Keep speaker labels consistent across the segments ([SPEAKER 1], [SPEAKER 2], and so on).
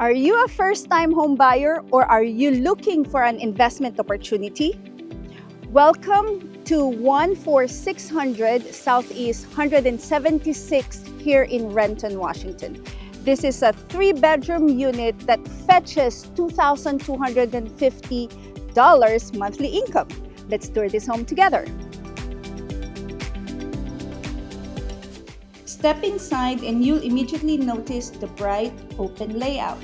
[SPEAKER 1] Are you a first-time home buyer or are you looking for an investment opportunity? Welcome to 14600 Southeast 176th here in Renton, Washington. This is a 3-bedroom unit that fetches $2,250 monthly income. Let's tour this home together. Step inside and you'll immediately notice the bright, open layout.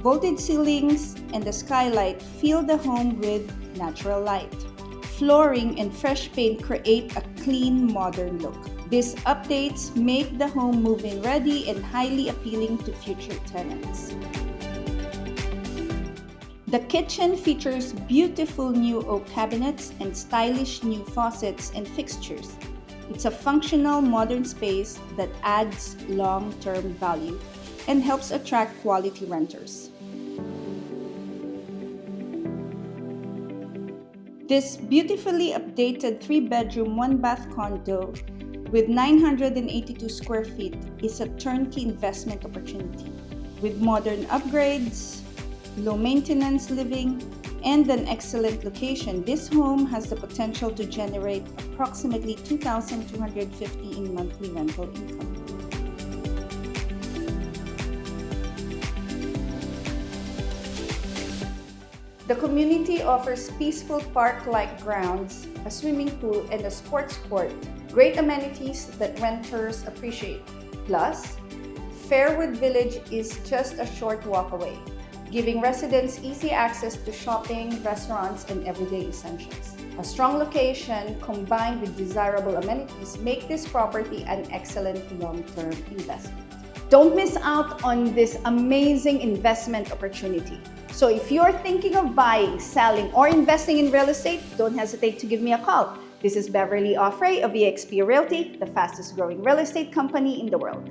[SPEAKER 1] Vaulted ceilings and the skylight fill the home with natural light. Flooring and fresh paint create a clean, modern look. These updates make the home move-in ready and highly appealing to future tenants. The kitchen features beautiful new oak cabinets and stylish new faucets and fixtures. It's a functional, modern space that adds long-term value and helps attract quality renters. This beautifully updated 3-bedroom, 1-bath condo with 982 square feet is a turnkey investment opportunity. With modern upgrades, low-maintenance living, and an excellent location, this home has the potential to generate approximately $2,250 in monthly rental income. The community offers peaceful park-like grounds, a swimming pool, and a sports court, great amenities that renters appreciate. Plus, Fairwood Village is just a short walk away, giving residents easy access to shopping, restaurants, and everyday essentials. A strong location combined with desirable amenities make this property an excellent long-term investment. Don't miss out on this amazing investment opportunity. So if you're thinking of buying, selling, or investing in real estate, don't hesitate to give me a call. This is Beverly Auffray of eXp Realty, the fastest growing real estate company in the world.